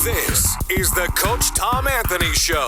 This is the Coach Tom Anthony Show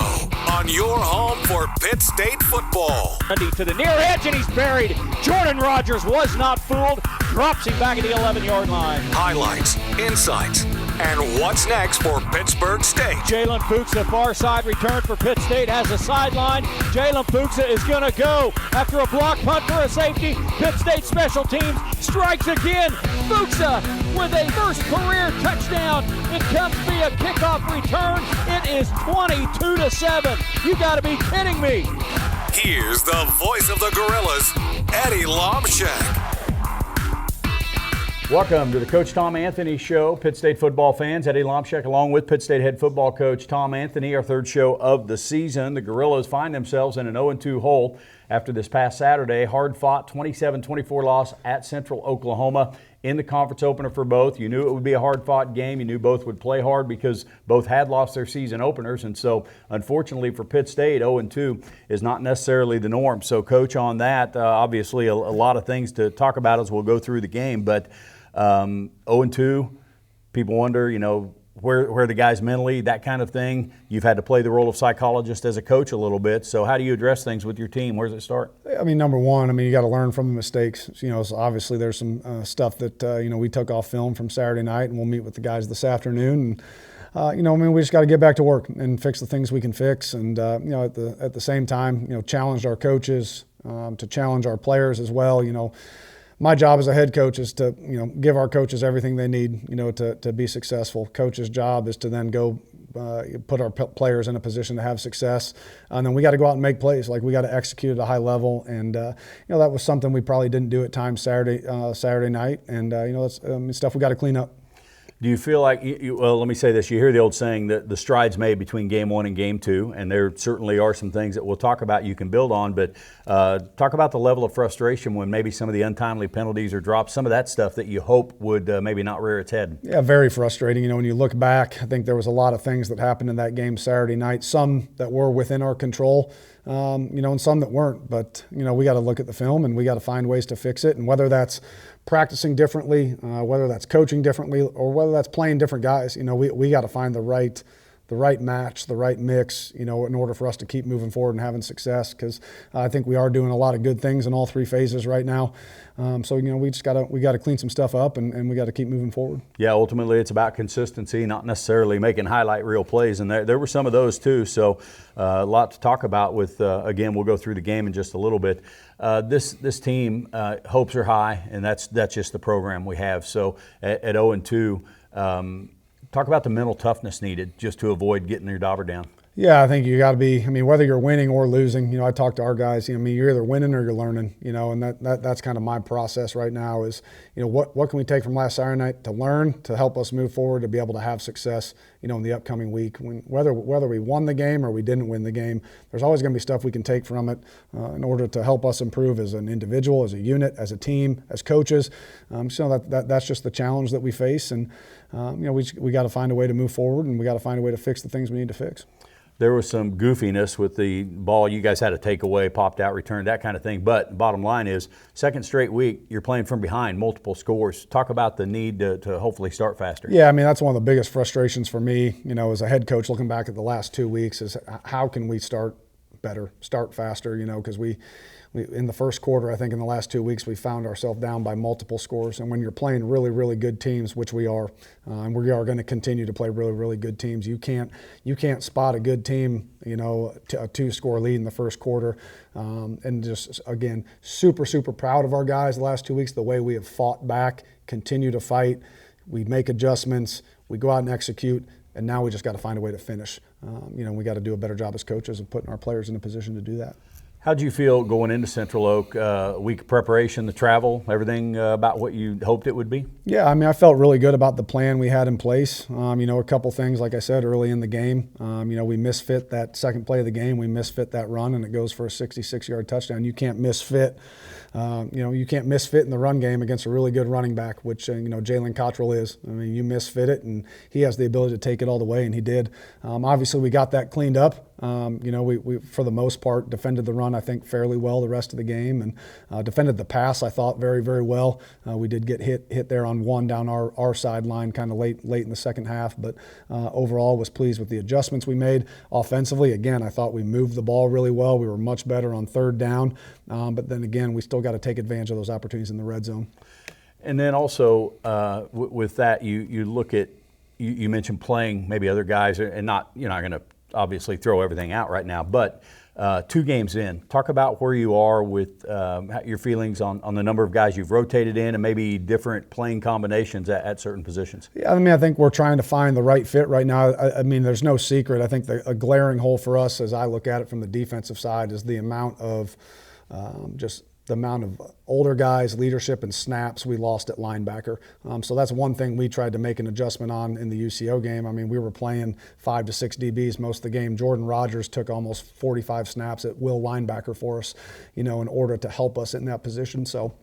on your home for Pitt State football. To the near edge, and he's buried. Jordan Rogers was not fooled. Drops him back at the 11-yard line. Highlights, insights, and what's next for Pittsburgh State. Jalen Fuchsa, far side return for Pitt State, has a sideline. Jalen Fuchsa is going to go after a block punt for a safety. Pitt State special teams strikes again. Fuchsa with a first career touchdown. It comes via kickoff return. It is 22-7. You got to be kidding me. Here's the voice of the Gorillas, Eddie Lomshek. Welcome to the Coach Tom Anthony Show. Pitt State football fans, Eddie Lomshek along with Pitt State head football coach Tom Anthony, our third show of the season. The Gorillas find themselves in an 0-2 hole after this past Saturday. Hard-fought 27-24 loss at Central Oklahoma in the conference opener for both. You knew it would be a hard-fought game. You knew both would play hard because both had lost their season openers. And so, unfortunately for Pitt State, 0-2 is not necessarily the norm. So, Coach, on that, obviously a lot of things to talk about as we'll go through the game. But 0-2, people wonder, where are the guys mentally, that kind of thing. You've had to play the role of psychologist as a coach a little bit. So how do you address things with your team? Where does it start? Number one, you got to learn from the mistakes. So obviously there's some stuff that, we took off film from Saturday night, and we'll meet with the guys this afternoon. And, we just got to get back to work and fix the things we can fix. And, at the same time, challenge our coaches, to challenge our players as well. My job as a head coach is to, give our coaches everything they need, to be successful. Coach's job is to then go put our players in a position to have success. And then we got to go out and make plays. Like, we got to execute at a high level. And, that was something we probably didn't do at times Saturday night. And, that's stuff we got to clean up. Do you feel like, well, let me say this. You hear the old saying that the strides made between game one and game two, and there certainly are some things that we'll talk about you can build on, but talk about the level of frustration when maybe some of the untimely penalties are dropped, some of that stuff that you hope would maybe not rear its head. Yeah, very frustrating. When you look back, I think there was a lot of things that happened in that game Saturday night, some that were within our control, and some that weren't. But, we got to look at the film, and we got to find ways to fix it, and whether that's practicing differently, whether that's coaching differently, or whether that's playing different guys. We got to find the right match, the right mix, in order for us to keep moving forward and having success. Because I think we are doing a lot of good things in all three phases right now. So we just got to clean some stuff up, and we got to keep moving forward. Yeah, ultimately it's about consistency, not necessarily making highlight reel plays, and there were some of those too. So a lot to talk about with. Again, we'll go through the game in just a little bit. This team hopes are high, and that's just the program we have. So at 0-2. Talk about the mental toughness needed just to avoid getting your dauber down. Yeah, I think you got to be, whether you're winning or losing, I talk to our guys, you're either winning or you're learning, and that's kind of my process right now is, what can we take from last Saturday night to learn, to help us move forward, to be able to have success, in the upcoming week. Whether we won the game or we didn't win the game, there's always going to be stuff we can take from it in order to help us improve as an individual, as a unit, as a team, as coaches. So that's just the challenge that we face, and we got to find a way to move forward, and we got to find a way to fix the things we need to fix. There was some goofiness with the ball you guys had to take away, popped out, returned, that kind of thing. But bottom line is, second straight week, you're playing from behind, multiple scores. Talk about the need to hopefully start faster. Yeah, that's one of the biggest frustrations for me, as a head coach looking back at the last 2 weeks is how can we start better, start faster, because we in the first quarter, I think in the last 2 weeks, we found ourselves down by multiple scores. And when you're playing really, really good teams, which we are, and we are going to continue to play really, really good teams, you can't spot a good team, a 2-score lead in the first quarter. And just, again, super, super proud of our guys the last 2 weeks, the way we have fought back, continue to fight. We make adjustments, we go out and execute, and now we just got to find a way to finish. We got to do a better job as coaches of putting our players in a position to do that. How'd you feel going into Central Oak? Week of preparation, the travel, everything about what you hoped it would be? Yeah, I felt really good about the plan we had in place. A couple things, like I said, early in the game. We misfit that second play of the game. We misfit that run, and it goes for a 66-yard touchdown. You can't misfit You can't misfit in the run game against a really good running back, which, Jalen Cottrell is. I mean, you misfit it, and he has the ability to take it all the way, and he did. Obviously, we got that cleaned up. We for the most part, defended the run, I think, fairly well the rest of the game, and defended the pass, I thought, very, very well. We did get hit there on one down our sideline kind of late in the second half, but overall was pleased with the adjustments we made. Offensively, again, I thought we moved the ball really well. We were much better on third down, but then again, we still got to take advantage of those opportunities in the red zone. And then also with that, you look at, you mentioned playing maybe other guys, and you're not going to obviously throw everything out right now, but 2 games in, talk about where you are with your feelings on the number of guys you've rotated in and maybe different playing combinations at certain positions. Yeah, I think we're trying to find the right fit right now. There's no secret. I think a glaring hole for us, as I look at it from the defensive side, is the amount of older guys, leadership, and snaps we lost at linebacker. So that's one thing we tried to make an adjustment on in the UCO game. We were playing 5 to 6 DBs most of the game. Jordan Rogers took almost 45 snaps at will linebacker for us, in order to help us in that position. So,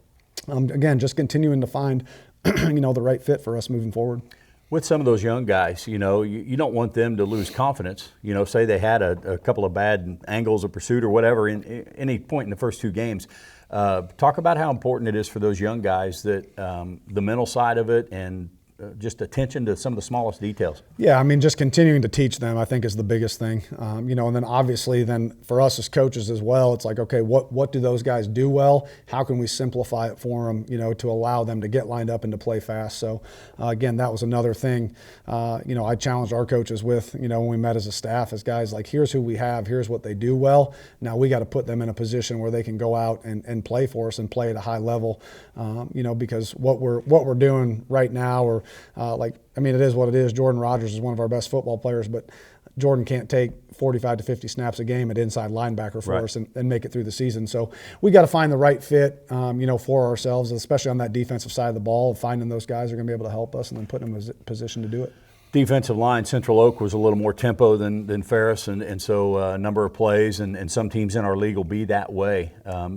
again, just continuing to find, the right fit for us moving forward. With some of those young guys, you don't want them to lose confidence. Say they had a couple of bad angles of pursuit or whatever in any point in the first 2 games. Talk about how important it is for those young guys that the mental side of it and just attention to some of the smallest details. Yeah, just continuing to teach them, I think, is the biggest thing. And then obviously then for us as coaches as well, it's like, okay, what do those guys do well? How can we simplify it for them, to allow them to get lined up and to play fast? So, again, that was another thing, I challenged our coaches with, when we met as a staff, as guys, like, here's who we have, here's what they do well. Now we got to put them in a position where they can go out and play for us and play at a high level, because what we're doing right now, or it is what it is. Jordan Rogers is one of our best football players, but Jordan can't take 45 to 50 snaps a game at inside linebacker for us and make it through the season. So we got to find the right fit, for ourselves, especially on that defensive side of the ball. Finding those guys are going to be able to help us and then putting them in a position to do it. Defensive line, Central Oak was a little more tempo than Ferris, and so a number of plays, and some teams in our league will be that way.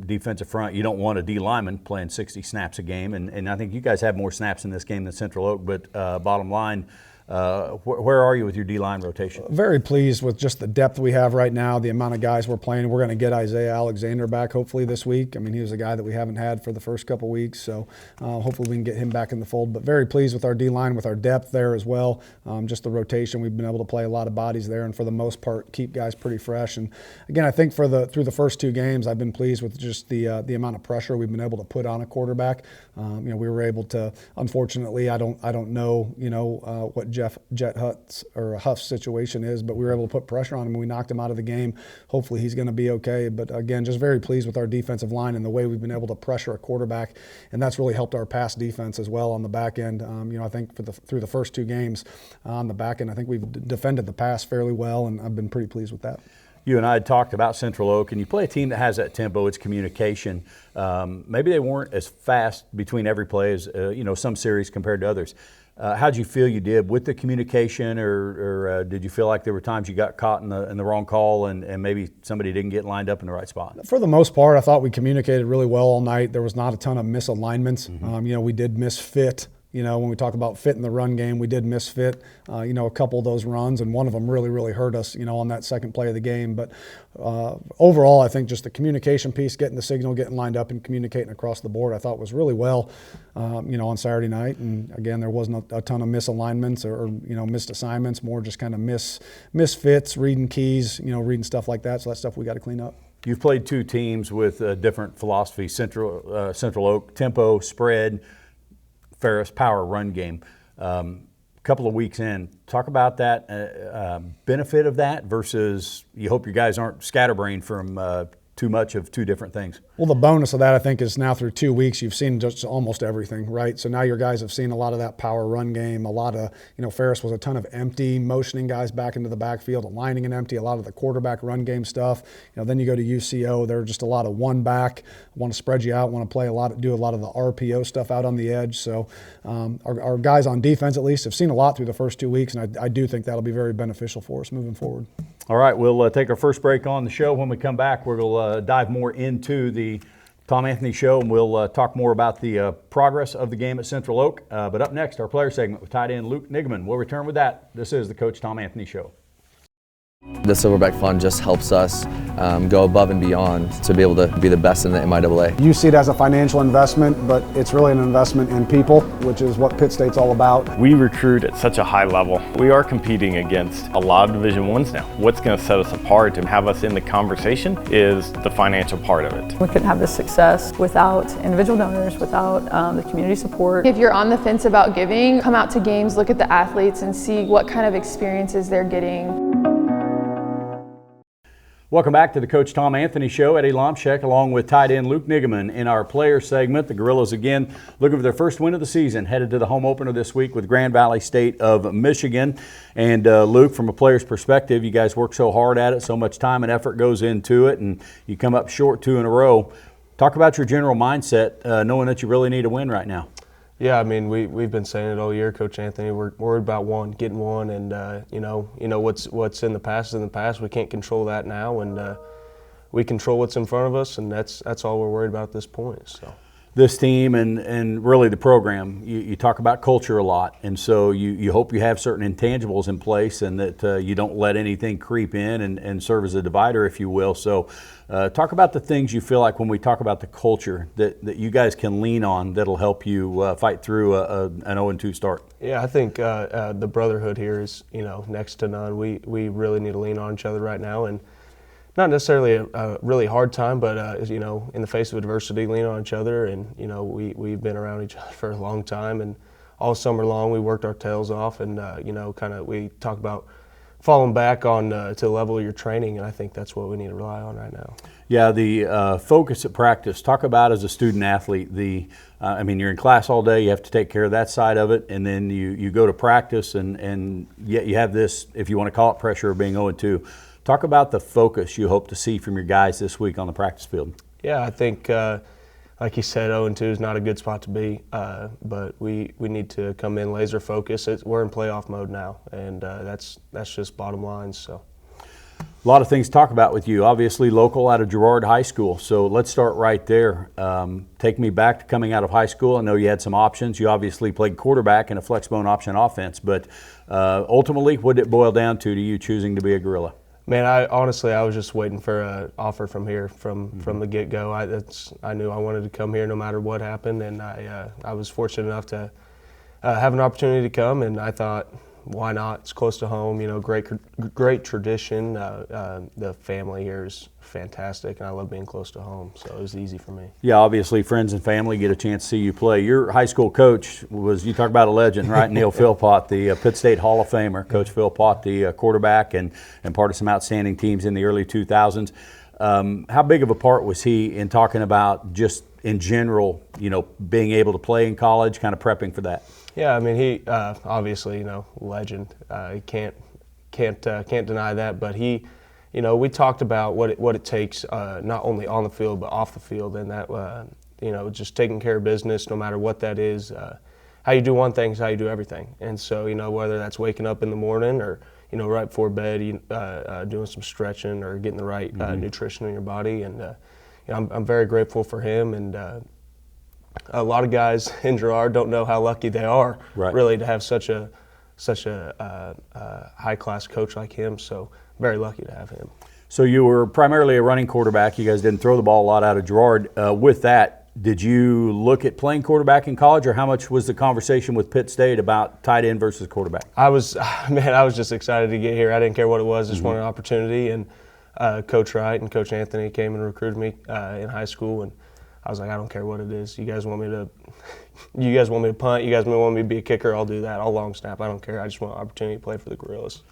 Defensive front, you don't want a D lineman playing 60 snaps a game, and I think you guys have more snaps in this game than Central Oak, but bottom line, where are you with your D-line rotation? Very pleased with just the depth we have right now, the amount of guys we're playing. We're going to get Isaiah Alexander back hopefully this week. He was a guy that we haven't had for the first couple weeks, so hopefully we can get him back in the fold. But very pleased with our D-line, with our depth there as well. Just the rotation, we've been able to play a lot of bodies there, and for the most part keep guys pretty fresh. And again, I think through the first 2 games, I've been pleased with just the amount of pressure we've been able to put on a quarterback. We were able to, unfortunately, I don't know what Jet Huff's situation is, but we were able to put pressure on him and we knocked him out of the game. Hopefully he's going to be okay. But again, just very pleased with our defensive line and the way we've been able to pressure a quarterback, and that's really helped our pass defense as well on the back end. I think through the first 2 games on the back end, I think we've defended the pass fairly well, and I've been pretty pleased with that. You and I had talked about Central Oak, and you play a team that has that tempo, it's communication. Maybe they weren't as fast between every play as some series compared to others. How'd you feel you did with the communication, or did you feel like there were times you got caught in the wrong call and maybe somebody didn't get lined up in the right spot? For the most part, I thought we communicated really well all night. There was not a ton of misalignments. Mm-hmm. We did misfit. When we talk about fit in the run game, we did misfit, a couple of those runs, and one of them really, really hurt us, on that second play of the game. But overall, I think just the communication piece, getting the signal, getting lined up, and communicating across the board, I thought was really well, on Saturday night. And again, there wasn't a ton of misalignments or missed assignments, more just kind of misfits, reading keys, reading stuff like that. So that's stuff we got to clean up. You've played 2 teams with different philosophies: Central Oak, tempo, spread; Ferris, power, run game. Couple of weeks in, talk about that benefit of that versus you hope your guys aren't scatterbrained from too much of 2 different things. Well, the bonus of that, I think, is now through 2 weeks, you've seen just almost everything, right? So now your guys have seen a lot of that power run game, a lot of, Ferris was a ton of empty, motioning guys back into the backfield, aligning and empty, a lot of the quarterback run game stuff. Then you go to UCO, there are just a lot of one back, want to spread you out, want to do a lot of the RPO stuff out on the edge. So our guys on defense, at least, have seen a lot through the first 2 weeks, and I do think that'll be very beneficial for us moving forward. All right, we'll take our first break on the show. When we come back, we're going to dive more into the Tom Anthony Show, and we'll talk more about the progress of the game at Central Oak. But up next, our player segment with tight end Luke Niggemann. We'll return with that. This is the Coach Tom Anthony Show. The Silverback Fund just helps us go above and beyond to be able to be the best in the MIAA. You see it as a financial investment, but it's really an investment in people, which is what Pitt State's all about. We recruit at such a high level. We are competing against a lot of Division I's now. What's going to set us apart and have us in the conversation is the financial part of it. We couldn't have this success without individual donors, without the community support. If you're on the fence about giving, come out to games, look at the athletes and see what kind of experiences they're getting. Welcome back to the Coach Tom Anthony Show. Eddie Lomshek along with tight end Luke Niggemann in our player segment. The Gorillas again looking for their first win of the season, headed to the home opener this week with Grand Valley State of Michigan. And Luke, from a player's perspective, you guys work so hard at it, so much time and effort goes into it, and you come up short 2 in a row. Talk about your general mindset, knowing that you really need a win right now. Yeah, I mean, we've been saying it all year, Coach Anthony. We're worried about getting one, and you know what's in the past is in the past. We can't control that now, and we control what's in front of us, and that's all we're worried about at this point. So. This team and really the program, you talk about culture a lot, and so you hope you have certain intangibles in place and that you don't let anything creep in and serve as a divider, if you will. So talk about the things you feel like when we talk about the culture that you guys can lean on that'll help you fight through an 0-2 start. Yeah, I think the brotherhood here is next to none. We really need to lean on each other right now, and not necessarily a really hard time, but in the face of adversity, lean on each other. And we've been around each other for a long time, and all summer long we worked our tails off, and we talk about falling back on to the level of your training, and I think that's what we need to rely on right now. Yeah, the focus at practice. Talk about as a student athlete. You're in class all day. You have to take care of that side of it, and then you go to practice, and yet you have this, if you want to call it, pressure of being 0-2. Talk about the focus you hope to see from your guys this week on the practice field. Yeah, I think, like you said, 0-2 is not a good spot to be, but we need to come in laser focused. We're in playoff mode now, and that's just bottom line. So, a lot of things to talk about with you. Obviously, local out of Girard High School. So let's start right there. Take me back to coming out of high school. I know you had some options. You obviously played quarterback in a flexbone option offense, but ultimately, what did it boil down to you choosing to be a Gorilla? Man, I was just waiting for an offer from here, from the get-go. I knew I wanted to come here no matter what happened, and I was fortunate enough to have an opportunity to come, and I thought, why not? It's close to home, great tradition. The family here is fantastic, and I love being close to home, so it was easy for me. Yeah, obviously friends and family get a chance to see you play. Your high school coach was, you talk about a legend, right? Neil Philpott, the Pitt State Hall of Famer. Coach Philpott, the quarterback and part of some outstanding teams in the early 2000s. How big of a part was he in talking about just in general, being able to play in college, kind of prepping for that? Yeah, I mean, he obviously, legend. Can't deny that. But he, we talked about what it takes, not only on the field but off the field, and that just taking care of business, no matter what that is. How you do one thing is how you do everything. And so, whether that's waking up in the morning or right before bed, doing some stretching or getting the right nutrition in your body. And I'm very grateful for him, and a lot of guys in Girard don't know how lucky they are, really, to have such a high-class coach like him. So very lucky to have him. So you were primarily a running quarterback. You guys didn't throw the ball a lot out of Girard. With that, did you look at playing quarterback in college, or how much was the conversation with Pitt State about tight end versus quarterback? I was just excited to get here. I didn't care what it was, just wanted an opportunity. And Coach Wright and Coach Anthony came and recruited me in high school, and I was like, I don't care what it is. You guys want me to punt? You guys want me to be a kicker? I'll do that. I'll long snap. I don't care. I just want an opportunity to play for the Gorillas.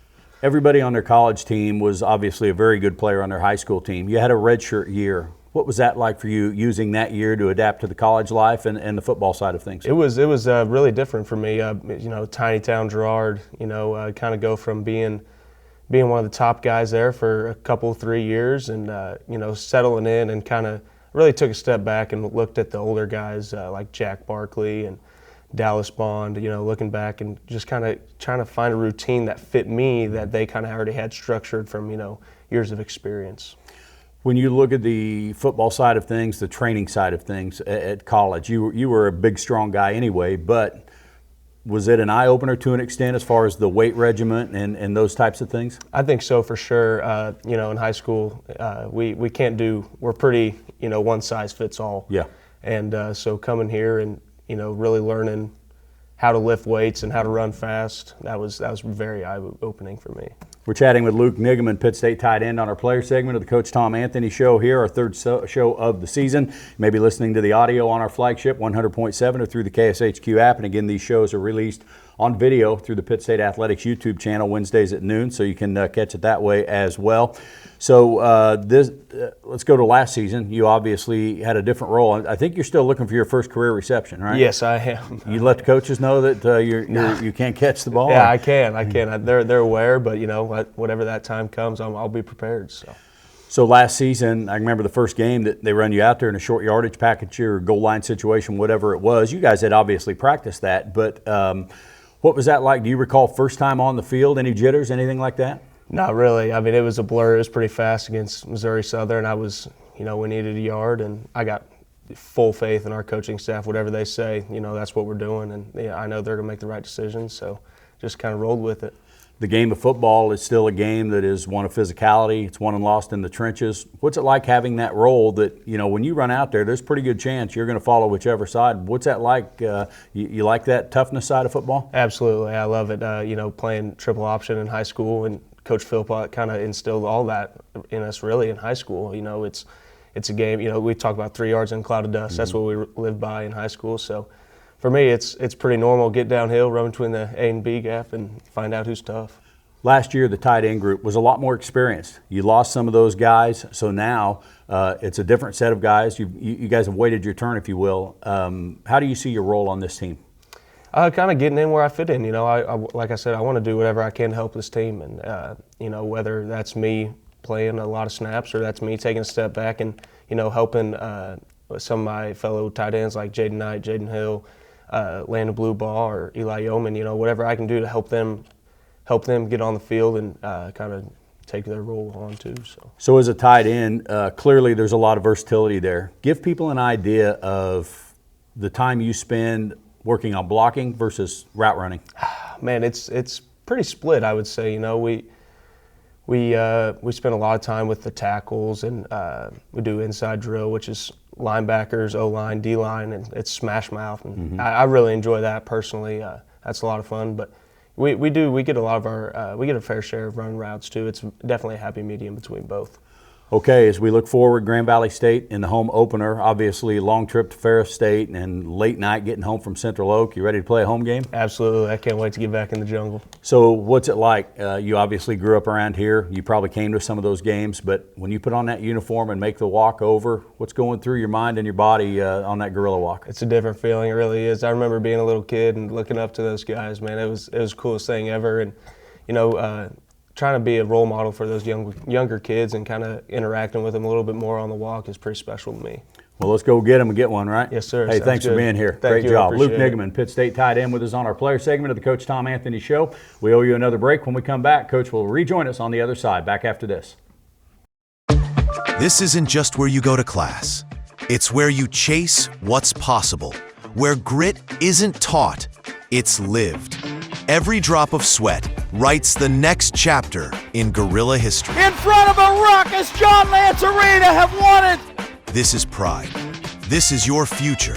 Everybody on their college team was obviously a very good player on their high school team. You had a redshirt year. What was that like for you, using that year to adapt to the college life and the football side of things? It was really different for me. Tiny town Girard. Kind of go from being one of the top guys there for a couple, 3 years, and settling in, and kind of really took a step back and looked at the older guys like Jack Barkley and Dallas Bond, looking back and just kind of trying to find a routine that fit me, that they kind of already had structured from, years of experience. When you look at the football side of things, the training side of things at college, you were a big, strong guy anyway, but was it an eye-opener to an extent as far as the weight regimen and those types of things? I think so for sure. In high school, we can't we're pretty, one size fits all. Yeah. And so coming here and, really learning how to lift weights and how to run fast, that was very eye-opening for me. We're chatting with Luke Niggemann, Pitt State tight end, on our player segment of the Coach Tom Anthony Show here, our third show of the season. You may be listening to the audio on our flagship 100.7 or through the KSHQ app. And again, these shows are released on video through the Pitt State Athletics YouTube channel Wednesdays at noon, so you can catch it that way as well. So let's go to last season. You obviously had a different role. I think you're still looking for your first career reception, right? Yes, I am. You let the coaches know that you can't catch the ball? Yeah, I can. They're aware, but whatever that time comes, I'll be prepared. So last season, I remember the first game that they run you out there in a short yardage package or goal line situation, whatever it was. You guys had obviously practiced that, but what was that like? Do you recall first time on the field? Any jitters, anything like that? Not really. I mean, it was a blur. It was pretty fast against Missouri Southern. We needed a yard, and I got full faith in our coaching staff. Whatever they say, that's what we're doing, and I know they're going to make the right decisions, so just kind of rolled with it. The game of football is still a game that is one of physicality. It's won and lost in the trenches. What's it like having that role that, when you run out there, there's a pretty good chance you're going to follow whichever side. What's that like? You like that toughness side of football? Absolutely. I love it. Playing triple option in high school, and Coach Philpott kind of instilled all that in us really in high school. It's a game. We talk about 3 yards in a cloud of dust. Mm-hmm. That's what we lived by in high school. So for me, it's pretty normal. Get downhill, run between the A and B gap, and find out who's tough. Last year, the tight end group was a lot more experienced. You lost some of those guys, so now it's a different set of guys. You guys have waited your turn, if you will. How do you see your role on this team? Kind of getting in where I fit in. Like I said, I want to do whatever I can to help this team, and whether that's me playing a lot of snaps or that's me taking a step back and helping some of my fellow tight ends like Jaden Knight, Jaden Hill, Landon Blue Ball, or Eli Yeoman. Whatever I can do to help them get on the field and kind of take their role on too. So as a tight end, clearly there's a lot of versatility there. Give people an idea of the time you spend working on blocking versus route running. Man, it's pretty split, I would say. We spend a lot of time with the tackles, and we do inside drill, which is linebackers, O-line, D-line, and it's smash mouth. And mm-hmm. I really enjoy that personally. That's a lot of fun. But we get a lot of our we get a fair share of run routes too. It's definitely a happy medium between both. Okay, as we look forward, Grand Valley State in the home opener, obviously long trip to Ferris State and late night getting home from Central Oak. You ready to play a home game? Absolutely. I can't wait to get back in the jungle. So what's it like? You obviously grew up around here. You probably came to some of those games, but when you put on that uniform and make the walk over, what's going through your mind and your body on that gorilla walk? It's a different feeling. It really is. I remember being a little kid and looking up to those guys, man. It was the coolest thing ever. And, trying to be a role model for those younger kids and kind of interacting with them a little bit more on the walk is pretty special to me. Well, let's go get them and get one, right? Yes, sir. Hey, thanks for being here. Great job. Luke Niggemann, Pitt State tight end, with us on our player segment of the Coach Tom Anthony Show. We owe you another break. When we come back, Coach will rejoin us on the other side. Back after this. This isn't just where you go to class. It's where you chase what's possible, where grit isn't taught, it's lived. Every drop of sweat writes the next chapter in guerrilla history. In front of a raucous John Lance Arena have won it. This is pride. This is your future.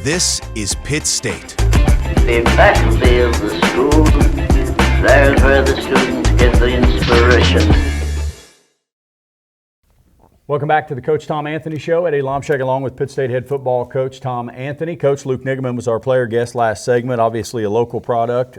This is Pitt State. The faculty of the school, there's where the students get the inspiration. Welcome back to the Coach Tom Anthony Show. Eddie Lomshek along with Pitt State head football coach Tom Anthony. Coach Luke Niggemann was our player guest last segment. Obviously a local product,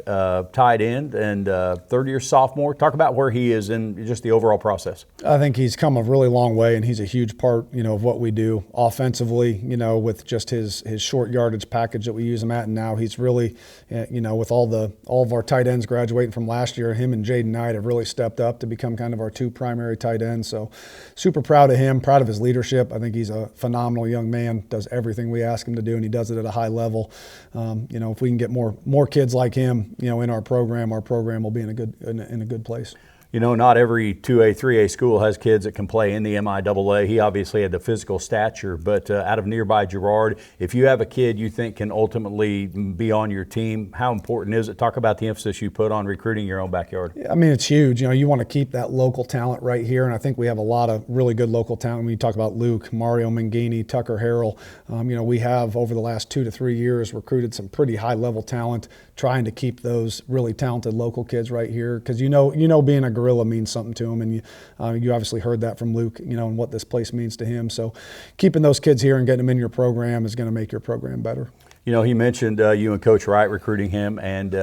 tight end, and third-year sophomore. Talk about where he is in just the overall process. I think he's come a really long way, and he's a huge part, of what we do offensively, with just his short yardage package that we use him at. And now he's really, with all of our tight ends graduating from last year, him and Jaden Knight have really stepped up to become kind of our two primary tight ends. So super proud of him, proud of his leadership. I think he's a phenomenal young man, does everything we ask him to do, and he does it at a high level. If we can get more kids like him, in our program will be in a good place. You know, not every 2A, 3A school has kids that can play in the MIAA. He obviously had the physical stature, but out of nearby Girard, if you have a kid you think can ultimately be on your team, how important is it? Talk about the emphasis you put on recruiting your own backyard. I mean, it's huge. You know, you want to keep that local talent right here, and I think we have a lot of really good local talent. When you talk about Luke, Mario Mangini, Tucker Harrell, you know, we have over the last 2 to 3 years recruited some pretty high-level talent, trying to keep those really talented local kids right here, because you know being a Gorilla means something to them, and you obviously heard that from Luke, you know, and what this place means to him. So keeping those kids here and getting them in your program is going to make your program better. You know, he mentioned you and Coach Wright recruiting him, and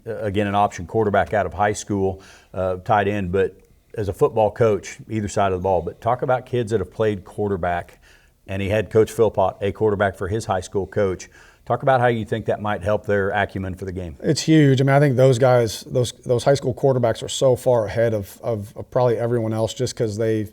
again, an option quarterback out of high school, tight end, but as a football coach, either side of the ball, but talk about kids that have played quarterback, and he had Coach Philpott, a quarterback for his high school coach. Talk about how you think that might help their acumen for the game. It's huge. I mean, I think those guys, those high school quarterbacks are so far ahead of probably everyone else just because they've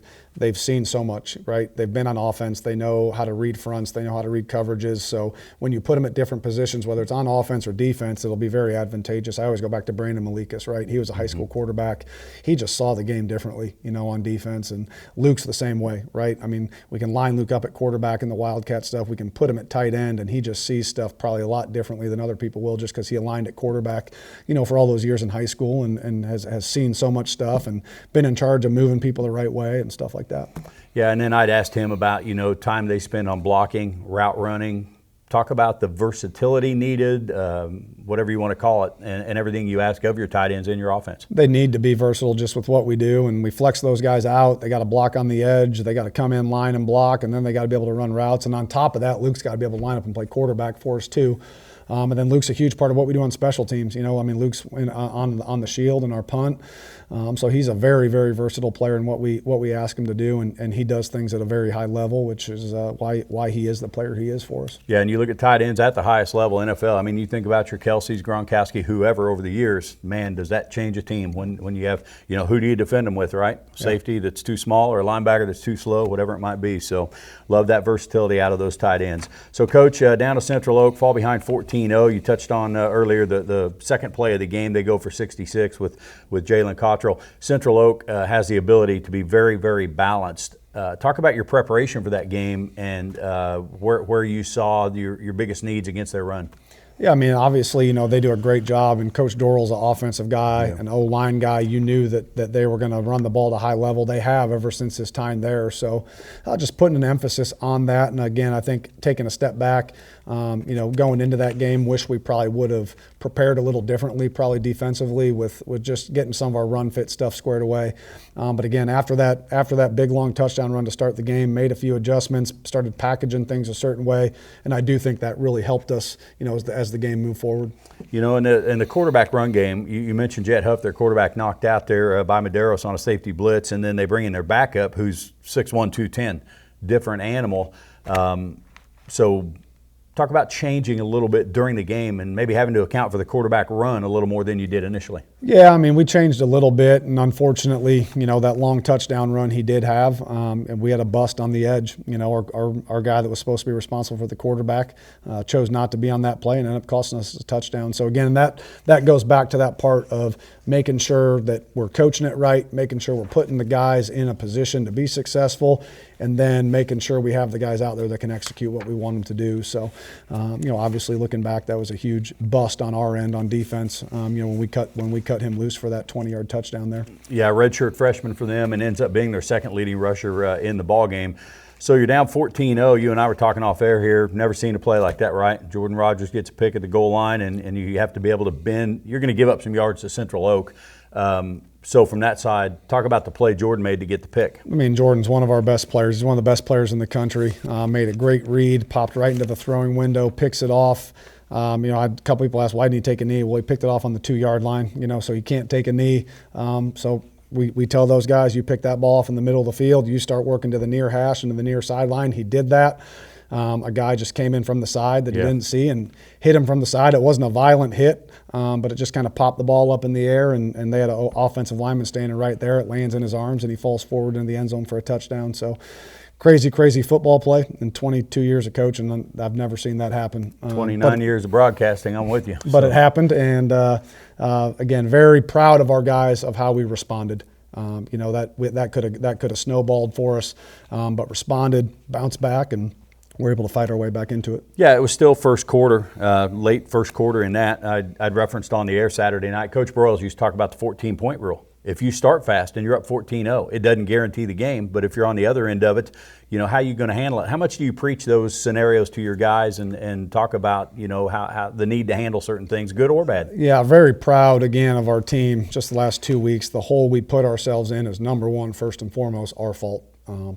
seen so much, right? They've been on offense. They know how to read fronts. They know how to read coverages. So when you put them at different positions, whether it's on offense or defense, it'll be very advantageous. I always go back to Brandon Malikas, right? He was a high school quarterback. He just saw the game differently, you know, on defense. And Luke's the same way, right? I mean, we can line Luke up at quarterback in the Wildcat stuff. We can put him at tight end, and he just sees stuff probably a lot differently than other people will just because he aligned at quarterback, you know, for all those years in high school and has seen so much stuff and been in charge of moving people the right way and stuff like that. Yeah, and then I'd asked him about, you know, time they spend on blocking, route running. Talk about the versatility needed, whatever you want to call it, and everything you ask of your tight ends in your offense. They need to be versatile just with what we do, and we flex those guys out. They got to block on the edge. They got to come in, line, and block, and then they got to be able to run routes. And on top of that, Luke's got to be able to line up and play quarterback for us too. And then Luke's a huge part of what we do on special teams. You know, I mean, Luke's on the shield and our punt. So he's a very, very versatile player in what we ask him to do, and he does things at a very high level, which is why he is the player he is for us. Yeah, and you look at tight ends at the highest level, NFL. I mean, you think about your Kelce's, Gronkowski, whoever over the years. Man, does that change a team when you have, you know, who do you defend them with, right? Safety that's too small or a linebacker that's too slow, whatever it might be. So love that versatility out of those tight ends. So, Coach, down to Central Oak, fall behind 14-0. You touched on earlier the second play of the game. They go for 66 with Jalen Cottrell. Central Oak has the ability to be very, very balanced. Talk about your preparation for that game and where you saw your biggest needs against their run. Yeah, I mean, obviously, you know, they do a great job, and Coach Dorrell's an offensive guy, an O-line guy. You knew that they were going to run the ball to high level. They have ever since his time there. So just putting an emphasis on that. And, again, I think taking a step back, you know, going into that game, wish we probably would have prepared a little differently, probably defensively, with just getting some of our run fit stuff squared away. But, again, after that big, long touchdown run to start the game, made a few adjustments, started packaging things a certain way. And I do think that really helped us, you know, as the game moved forward. You know, in the quarterback run game, you mentioned Jet Huff, their quarterback, knocked out there by Medeiros on a safety blitz, and then they bring in their backup, who's 6'1", 210, different animal. So talk about changing a little bit during the game and maybe having to account for the quarterback run a little more than you did initially. Yeah, I mean, we changed a little bit, and unfortunately, you know, that long touchdown run he did have, and we had a bust on the edge. You know, our guy that was supposed to be responsible for the quarterback chose not to be on that play and ended up costing us a touchdown. So, again, that goes back to that part of making sure that we're coaching it right, making sure we're putting the guys in a position to be successful, and then making sure we have the guys out there that can execute what we want them to do. So, you know, obviously looking back, that was a huge bust on our end on defense, you know, when we cut him loose for that 20-yard touchdown there. Yeah, redshirt freshman for them, and ends up being their second leading rusher in the ball game. So you're down 14-0. You and I were talking off air here. Never seen a play like that, right? Jordan Rogers gets a pick at the goal line, and you have to be able to bend. You're going to give up some yards to Central Oak. So from that side, talk about the play Jordan made to get the pick. I mean, Jordan's one of our best players. He's one of the best players in the country. Made a great read, popped right into the throwing window, picks it off. You know, I had a couple people ask, why didn't he take a knee? Well, he picked it off on the 2-yard line, you know, so he can't take a knee. So we tell those guys, you pick that ball off in the middle of the field, you start working to the near hash and to the near sideline. He did that. A guy just came in from the side that he didn't see and hit him from the side. It wasn't a violent hit, but it just kind of popped the ball up in the air, and they had an offensive lineman standing right there. It lands in his arms, and he falls forward into the end zone for a touchdown. So crazy football play in 22 years of coaching. I've never seen that happen. 29 years of broadcasting, I'm with you. But it happened, and again, very proud of our guys of how we responded. That could have snowballed for us, but responded, bounced back, and we're able to fight our way back into it. Yeah, it was still first quarter, late first quarter in that. I'd referenced on the air Saturday night, Coach Broyles used to talk about the 14-point rule. If you start fast and you're up 14-0, it doesn't guarantee the game, but if you're on the other end of it, how are you going to handle it? How much do you preach those scenarios to your guys and talk about, how the need to handle certain things, good or bad? Yeah, very proud, again, of our team just the last 2 weeks. The hole we put ourselves in is number one, first and foremost, our fault.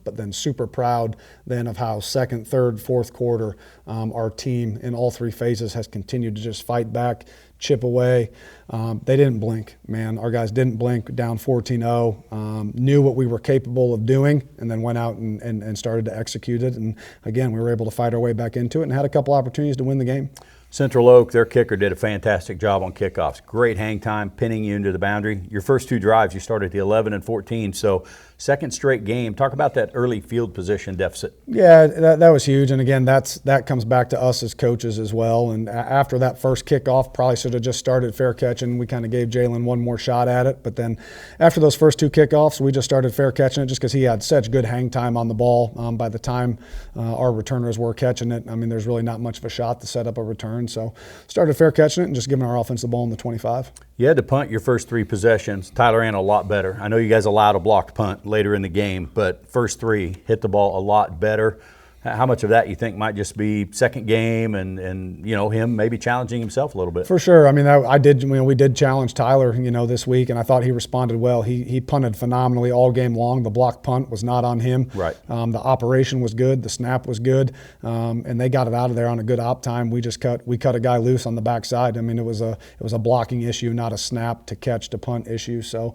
But then super proud then of how second, third, fourth quarter our team in all three phases has continued to just fight back, chip away. They didn't blink, man. Our guys didn't blink, down 14-0, knew what we were capable of doing, and then went out and started to execute it. And again, we were able to fight our way back into it and had a couple opportunities to win the game. Central Oak, their kicker, did a fantastic job on kickoffs. Great hang time, pinning you into the boundary. Your first two drives, you started at the 11 and 14, so second straight game. Talk about that early field position deficit. Yeah, that was huge, and again, that comes back to us as coaches as well. And after that first kickoff, probably should have just started fair catching. We kind of gave Jalen one more shot at it, but then after those first two kickoffs, we just started fair catching it just because he had such good hang time on the ball. By the time our returners were catching it, there's really not much of a shot to set up a return. So started fair catching it and just giving our offense the ball in the 25. You had to punt your first three possessions. Tyler ran a lot better. I know you guys allowed a blocked punt later in the game, but first three hit the ball a lot better. How much of that you think might just be second game and him maybe challenging himself a little bit? For sure. We did challenge Tyler, this week, and I thought he responded well. He punted phenomenally all game long. The block punt was not on him. Right. The operation was good. The snap was good, and they got it out of there on a good op time. We cut a guy loose on the backside. It was a blocking issue, not a snap to catch to punt issue. So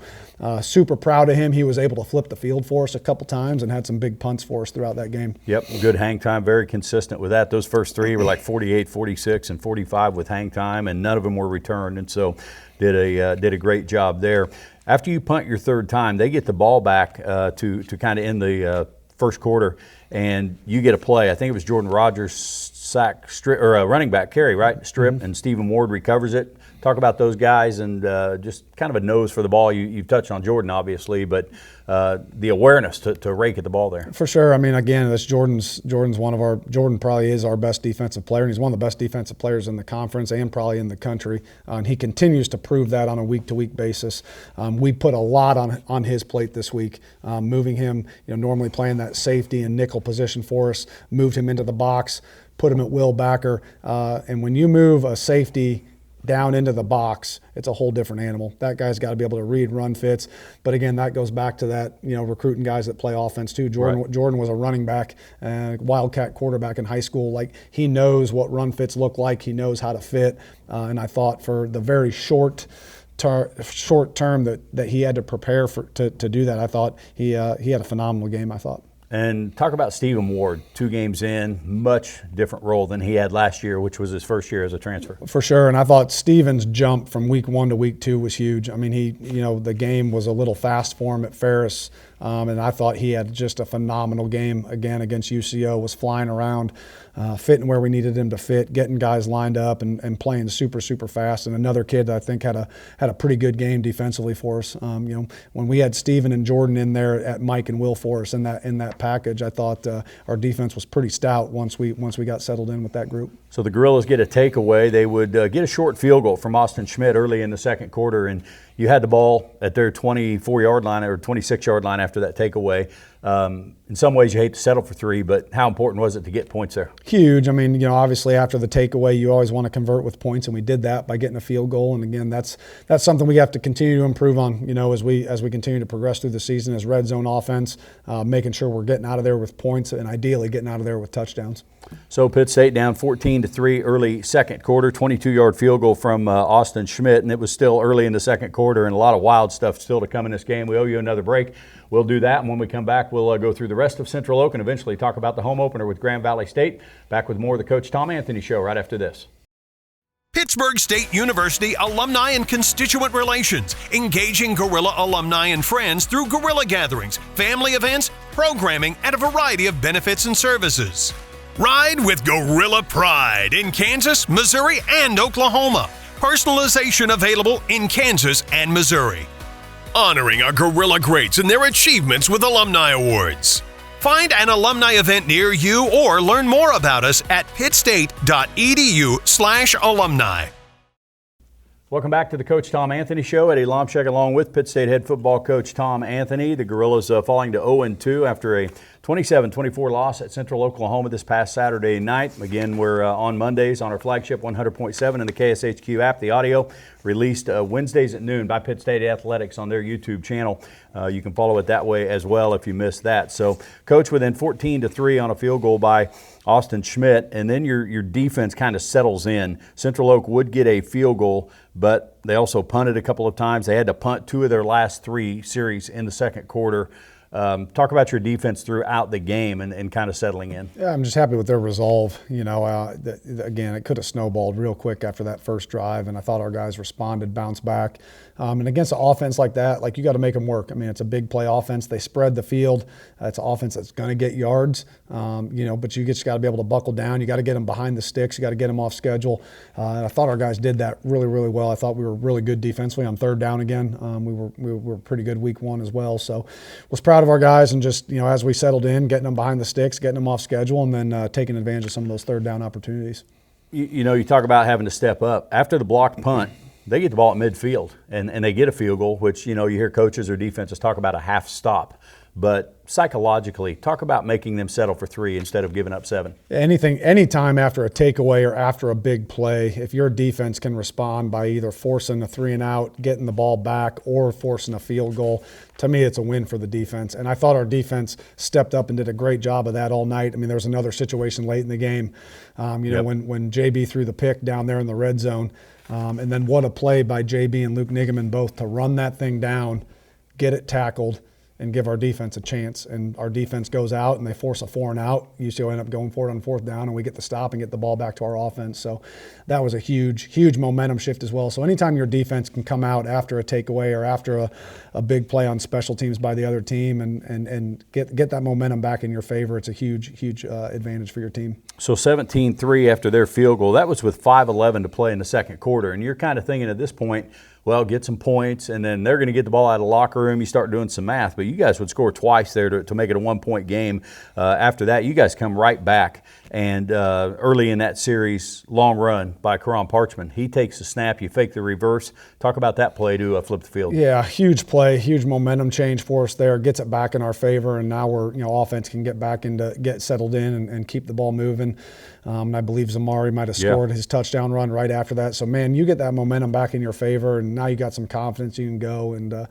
super proud of him. He was able to flip the field for us a couple times and had some big punts for us throughout that game. Yep, good hang time, very consistent with that. Those first three were like 48, 46, and 45 with hang time, and none of them were returned, and so did a great job there. After you punt your third time, they get the ball back to kind of end the first quarter, and you get a play. I think it was Jordan Rogers' sack strip, or a running back carry, right? Strip, and Stephen Ward recovers it. Talk about those guys and just kind of a nose for the ball. You've touched on Jordan, obviously, but the awareness to rake at the ball there. For sure. Again, that's Jordan probably is our best defensive player, and he's one of the best defensive players in the conference and probably in the country. And he continues to prove that on a week-to-week basis. We put a lot on his plate this week, moving him, normally playing that safety and nickel position for us, moved him into the box, put him at will backer. And when you move a safety down into the box, it's a whole different animal. That guy's got to be able to read run fits. But again, that goes back to that, recruiting guys that play offense too. Jordan was a running back, wildcat quarterback in high school. Like, he knows what run fits look like. He knows how to fit. And I thought for the very short term that he had to prepare to do that, I thought he had a phenomenal game, I thought. And talk about Stephen Ward, 2 games in, much different role than he had last year, which was his first year as a transfer. For sure, and I thought Stephen's jump from week 1 to week 2 was huge. The game was a little fast for him at Ferris, and I thought he had just a phenomenal game again against UCO, was flying around, fitting where we needed him to fit, getting guys lined up and playing super, super fast. And another kid that I think had a pretty good game defensively for us. When we had Stephen and Jordan in there at Mike and Will for us in that package, I thought our defense was pretty stout once we got settled in with that group. So the Gorillas get a takeaway. They would get a short field goal from Austin Schmidt early in the second quarter, and you had the ball at their 24-yard line or 26-yard line after that takeaway. In some ways, you hate to settle for 3, but how important was it to get points there? Huge. Obviously after the takeaway, you always want to convert with points, and we did that by getting a field goal. And again, that's something we have to continue to improve on. As we continue to progress through the season as red zone offense, making sure we're getting out of there with points and ideally getting out of there with touchdowns. So Pitt State down 14-3 early second quarter, 22-yard field goal from Austin Schmidt, and it was still early in the second quarter, and a lot of wild stuff still to come in this game. We owe you another break. We'll do that, and when we come back, we'll go through the rest of Central Oak and eventually talk about the home opener with Grand Valley State. Back with more of the Coach Tom Anthony Show right after this. Pittsburgh State University Alumni and Constituent Relations, engaging Gorilla alumni and friends through Gorilla gatherings, family events, programming, and a variety of benefits and services. Ride with Gorilla Pride in Kansas, Missouri, and Oklahoma. Personalization available in Kansas and Missouri. honoring our Gorilla greats and their achievements with alumni awards. Find an alumni event near you or learn more about us at pittstate.edu/alumni. Welcome back to the Coach Tom Anthony Show. Eddie Lomshek along with Pitt State head football coach Tom Anthony. The Gorillas falling to 0-2 after a 27-24 loss at Central Oklahoma this past Saturday night. Again, we're on Mondays on our flagship 100.7 in the KSHQ app. The audio released Wednesdays at noon by Pitt State Athletics on their YouTube channel. You can follow it that way as well if you missed that. So, Coach, within 14-3 on a field goal by Austin Schmidt, and then your defense kind of settles in. Central Oak would get a field goal, but they also punted a couple of times. They had to punt 2 of their last 3 series in the second quarter. Talk about your defense throughout the game and kind of settling in. Yeah, I'm just happy with their resolve. Again, it could have snowballed real quick after that first drive, and I thought our guys responded, bounced back. And against an offense like that, you got to make them work. I mean, it's a big play offense. They spread the field. It's an offense that's going to get yards, but you just got to be able to buckle down. You got to get them behind the sticks. You got to get them off schedule. And I thought our guys did that really, really well. I thought we were really good defensively on third down again. We were pretty good week 1 as well. So was proud of our guys and just, as we settled in, getting them behind the sticks, getting them off schedule, and then taking advantage of some of those third down opportunities. You talk about having to step up. After the blocked punt, they get the ball at midfield, and they get a field goal, which, you hear coaches or defenses talk about a half stop. But psychologically, talk about making them settle for 3 instead of giving up 7. Anytime after a takeaway or after a big play, if your defense can respond by either forcing a 3 and out, getting the ball back, or forcing a field goal, to me it's a win for the defense. And I thought our defense stepped up and did a great job of that all night. I mean, there was another situation late in the game, when JB threw the pick down there in the red zone. And then what a play by JB and Luke Niggemann both to run that thing down, get it tackled, and give our defense a chance. And our defense goes out and they force a 4 and out. UCO end up going for it on 4th down, and we get the stop and get the ball back to our offense. So that was a huge, huge momentum shift as well. So anytime your defense can come out after a takeaway or after a big play on special teams by the other team and get that momentum back in your favor, it's a huge, huge advantage for your team. So 17-3 after their field goal. That was with 5:11 to play in the second quarter. And you're kind of thinking at this point, well, get some points, and then they're going to get the ball out of the locker room. You start doing some math. But you guys would score twice there to make it a 1-point game. After that, you guys come right back. And early in that series, long run by Karan Parchman. He takes the snap. You fake the reverse. Talk about that play to flip the field. Yeah, huge play, huge momentum change for us there. Gets it back in our favor, and now offense can get settled in and keep the ball moving. I believe Zamari might have scored his touchdown run right after that. So, man, you get that momentum back in your favor, and now you got some confidence. You can go. And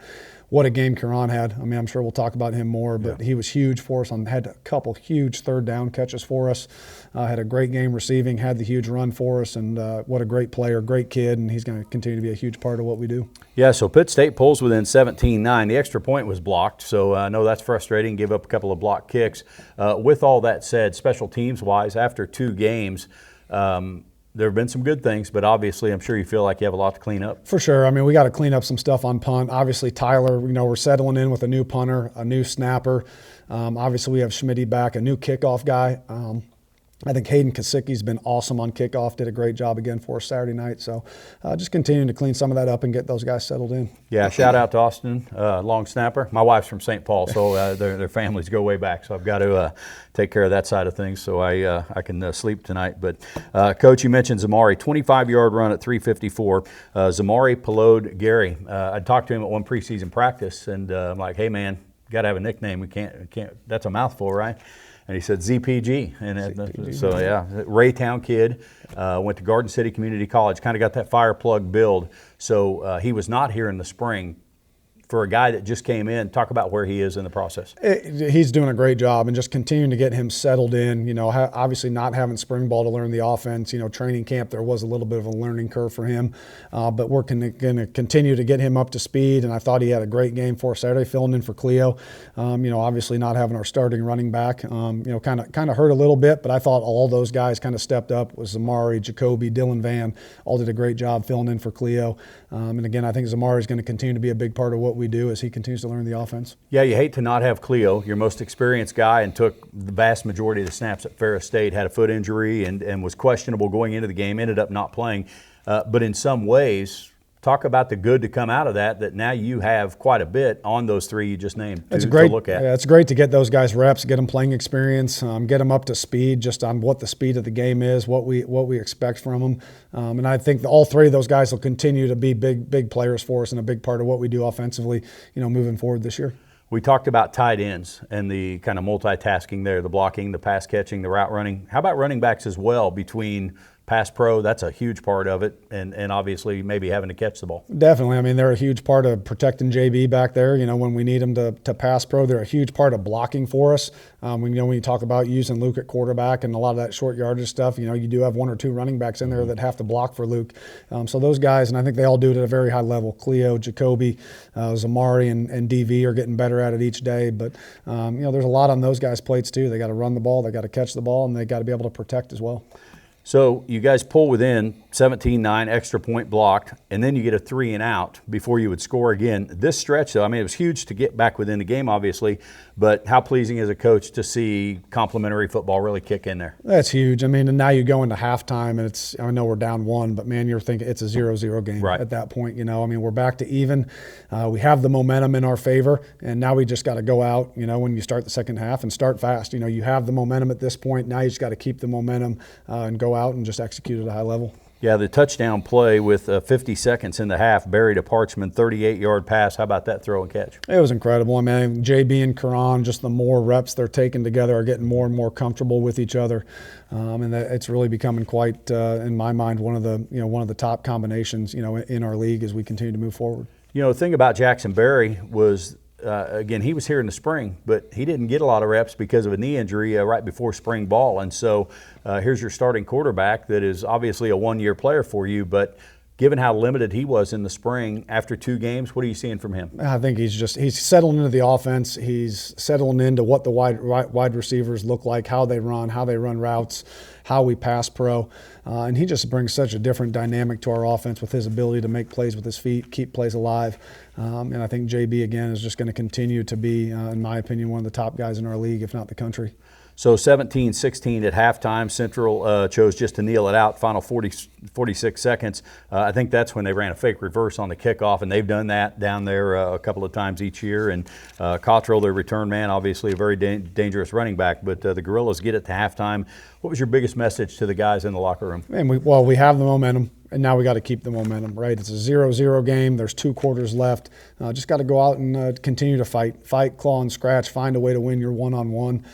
what a game Karan had. I mean, I'm sure we'll talk about him more, but he was huge for us. Had a couple huge third down catches for us. Had a great game receiving, had the huge run for us, and what a great player, great kid, and he's going to continue to be a huge part of what we do. Yeah, so Pitt State pulls within 17-9. The extra point was blocked, so I know that's frustrating, give up a couple of blocked kicks. With all that said, special teams-wise, after 2 games, there have been some good things, but obviously I'm sure you feel like you have a lot to clean up. For sure. I mean, we got to clean up some stuff on punt. Obviously, Tyler, we're settling in with a new punter, a new snapper. Obviously, we have Schmitty back, a new kickoff guy. I think Hayden Kasicki's been awesome on kickoff, did a great job again for us Saturday night. So just continuing to clean some of that up and get those guys settled in. Yeah, shout out to Austin, long snapper. My wife's from St. Paul, so their families go way back. So I've got to take care of that side of things so I can sleep tonight. But, Coach, you mentioned Zamari, 25-yard run at 3:54. Zamari Pelode Gary. I talked to him at one preseason practice, and I'm like, hey, man, got to have a nickname. We can't. That's a mouthful, right? And he said ZPG. And so, yeah, Raytown kid, went to Garden City Community College, kind of got that fire plug build. So he was not here in the spring. For a guy that just came in, talk about where he is in the process. He's doing a great job and just continuing to get him settled in. Obviously not having spring ball to learn the offense. Training camp, there was a little bit of a learning curve for him. But we're going to continue to get him up to speed. And I thought he had a great game for Saturday, filling in for Cleo. Obviously not having our starting running back, kind of hurt a little bit. But I thought all those guys kind of stepped up. Was Zamari, Jacoby, Dylan Van, all did a great job filling in for Cleo. And again, I think Zamari is going to continue to be a big part of what we do as he continues to learn the offense. Yeah, you hate to not have Cleo, your most experienced guy, and took the vast majority of the snaps at Ferris State, had a foot injury and was questionable going into the game, ended up not playing. But in some ways, Talk about the good to come out of that now you have quite a bit on those three you just named to look at. Yeah, it's great to get those guys reps, get them playing experience, get them up to speed just on what the speed of the game is, what we expect from them. And I think all three of those guys will continue to be big players for us and a big part of what we do offensively, moving forward this year. We talked about tight ends and the kind of multitasking there, the blocking, the pass catching, the route running. How about running backs as well between pass pro? That's a huge part of it, and obviously maybe having to catch the ball. Definitely. I mean, they're a huge part of protecting JB back there. When we need them to pass pro, they're a huge part of blocking for us. When you talk about using Luke at quarterback and a lot of that short yardage stuff, you do have one or two running backs in there that have to block for Luke. So those guys, and I think they all do it at a very high level. Cleo, Jacoby, Zamari, and DV are getting better at it each day. But, there's a lot on those guys' plates too. They got to run the ball, they got to catch the ball, and they got to be able to protect as well. So you guys pull within 17-9, extra point blocked, and then you get a 3 and out before you would score again. This stretch, though, I mean, it was huge to get back within the game, obviously, but how pleasing as a coach to see complimentary football really kick in there. That's huge. I mean, and now you go into halftime, and I know we're down 1, but, man, you're thinking it's a 0-0 game at that point. I mean, we're back to even. We have the momentum in our favor, and now we just got to go out, when you start the second half and start fast. You have the momentum at this point. Now you just got to keep the momentum and go out and just execute at a high level. Yeah, the touchdown play with 50 seconds in the half buried a Parchman 38-yard pass. How about that throw and catch? It was incredible. I mean, JB and Karan, just the more reps they're taking together, are getting more and more comfortable with each other, and it's really becoming quite, in my mind, one of the top combinations, in our league as we continue to move forward. The thing about Jackson Berry was, again, he was here in the spring, but he didn't get a lot of reps because of a knee injury right before spring ball. And so here's your starting quarterback that is obviously a one-year player for you, but given how limited he was in the spring after 2 games, what are you seeing from him? I think he's settling into the offense. He's settling into what the wide receivers look like, how they run routes, how we pass pro. And he just brings such a different dynamic to our offense with his ability to make plays with his feet, keep plays alive. And I think JB, again, is just going to continue to be, in my opinion, one of the top guys in our league, if not the country. So 17-16 at halftime. Central chose just to kneel it out, final 46 seconds. I think that's when they ran a fake reverse on the kickoff, and they've done that down there a couple of times each year. And Cottrell, their return man, obviously a very dangerous running back, but the Gorillas get it to halftime. What was your biggest message to the guys in the locker room? And we have the momentum, and now we got to keep the momentum, right? It's a 0-0 game. There's 2 quarters left. Just got to go out and continue to fight, claw and scratch, find a way to win your one-on-one.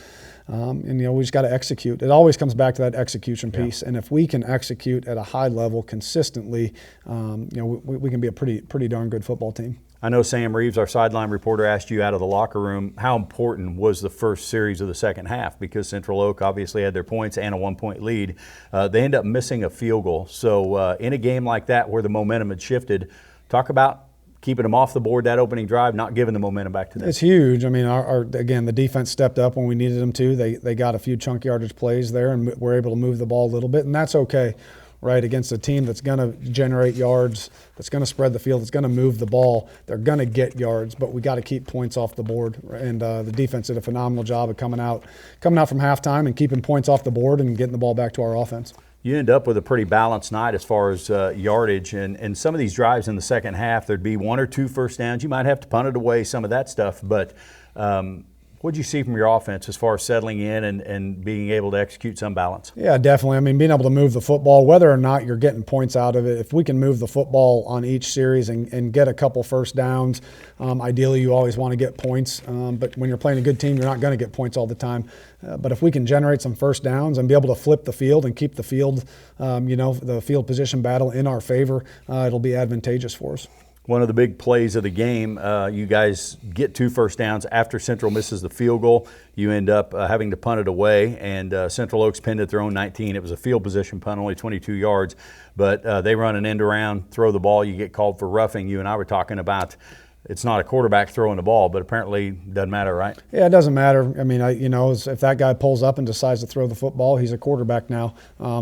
And we just got to execute. It always comes back to that execution piece. And if we can execute at a high level consistently, we can be a pretty darn good football team. I know Sam Reeves, our sideline reporter, asked you out of the locker room, how important was the first series of the second half? Because Central Oak obviously had their points and a 1-point lead. They end up missing a field goal. So in a game like that where the momentum had shifted, talk about keeping them off the board that opening drive, not giving the momentum back to them. It's huge. I mean, again, the defense stepped up when we needed them to. They got a few chunk yardage plays there and were able to move the ball a little bit, and that's okay, right? Against a team that's going to generate yards, that's going to spread the field, that's going to move the ball, they're going to get yards, but we got to keep points off the board. And the defense did a phenomenal job of coming out from halftime and keeping points off the board and getting the ball back to our offense. You end up with a pretty balanced night as far as yardage, and some of these drives in the second half, there'd be 1 or 2 first downs. You might have to punt it away, some of that stuff, but what did you see from your offense as far as settling in and being able to execute some balance? Yeah, definitely. I mean, being able to move the football, whether or not you're getting points out of it, if we can move the football on each series and get a couple first downs, ideally you always want to get points, but when you're playing a good team, you're not going to get points all the time. But if we can generate some first downs and be able to flip the field and keep the field, the field position battle in our favor, it'll be advantageous for us. One of the big plays of the game, you guys get 2 first downs after Central misses the field goal. You end up having to punt it away, and Central Oaks pinned at their own 19. It was a field position punt, only 22 yards, but they run an end around, throw the ball, you get called for roughing. You and I were talking about it's not a quarterback throwing the ball, but apparently it doesn't matter, right? Yeah, it doesn't matter. I mean, if that guy pulls up and decides to throw the football, he's a quarterback now.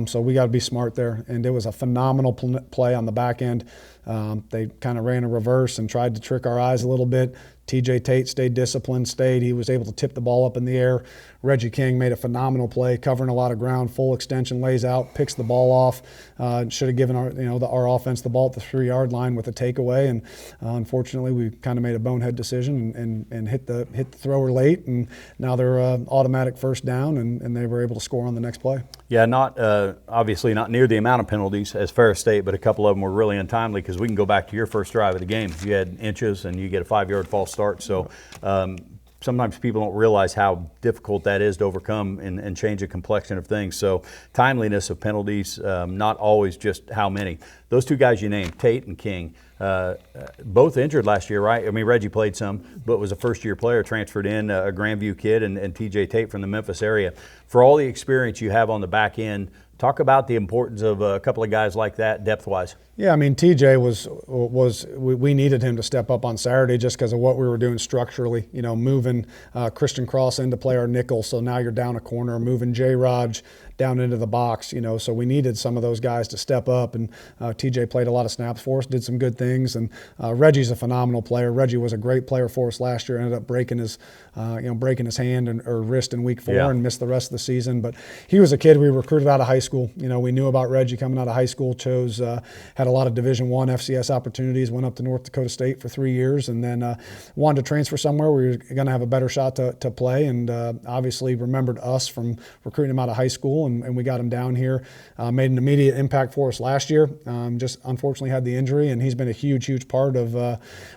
So we got to be smart there. And it was a phenomenal play on the back end. They kind of ran a reverse and tried to trick our eyes a little bit. TJ Tate stayed disciplined, he was able to tip the ball up in the air. Reggie King made a phenomenal play, covering a lot of ground, full extension, lays out, picks the ball off. Should have given our offense the ball at the 3-yard line with a takeaway, and unfortunately we kind of made a bonehead decision and hit the thrower late, and now they're automatic first down, and they were able to score on the next play. Yeah, obviously not near the amount of penalties as Ferris State, but a couple of them were really untimely, because we can go back to your first drive of the game. You had inches and you get a 5-yard false start. So sometimes people don't realize how difficult that is to overcome and change the complexion of things. So timeliness of penalties, not always just how many. Those two guys you named, Tate and King, both injured last year, right? I mean, Reggie played some, but was a first-year player, transferred in, a Grandview kid, and TJ Tate from the Memphis area. For all the experience you have on the back end, talk about the importance of a couple of guys like that depth-wise. Yeah, I mean, TJ we needed him to step up on Saturday just because of what we were doing structurally, moving Christian Cross in to play our nickel, so now you're down a corner, moving J-Raj down into the box, so we needed some of those guys to step up, and TJ played a lot of snaps for us, did some good things, and Reggie's a phenomenal player. Reggie was a great player for us last year, ended up breaking his hand or wrist in week 4 and missed the rest of the season, but he was a kid we recruited out of high school. We knew about Reggie coming out of high school, had a lot of Division I FCS opportunities, went up to North Dakota State for 3 years, and then wanted to transfer somewhere where we were going to have a better shot to play, and obviously remembered us from recruiting him out of high school, and we got him down here. Made an immediate impact for us last year, just unfortunately had the injury, and he's been a huge part of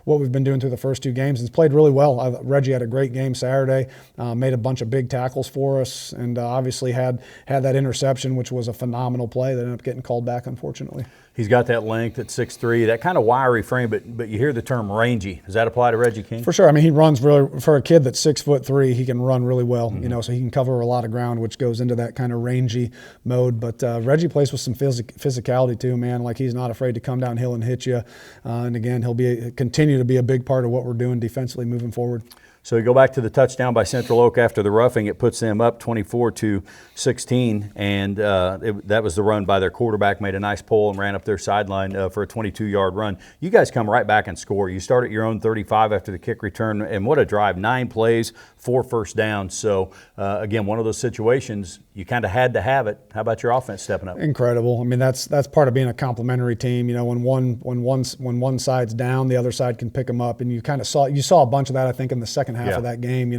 what we've been doing through the first 2 games. He's played really well. Reggie had a great game Saturday, made a bunch of big tackles for us, and obviously had that interception, which was a phenomenal play that ended up getting called back, unfortunately. He's got that length at 6'3", that kind of wiry frame, but you hear the term rangy. Does that apply to Reggie King? For sure. I mean, he runs really, for a kid that's 6'3", he can run really well, so he can cover a lot of ground, which goes into that kind of rangy mode. But Reggie plays with some physicality too, man. Like, he's not afraid to come downhill and hit you. And again, he'll continue to be a big part of what we're doing defensively moving forward. So we go back to the touchdown by Central Oak after the roughing. It puts them up 24-16, and that was the run by their quarterback. Made a nice pull and ran up their sideline for a 22-yard run. You guys come right back and score. You start at your own 35 after the kick return, and what a drive. 9 plays, 4 first downs. So, again, one of those situations, you kind of had to have it. How about your offense stepping up? Incredible. I mean, that's part of being a complementary team. When one side's down, the other side can pick them up, and you kind of saw a bunch of that, I think, in the second half of that game.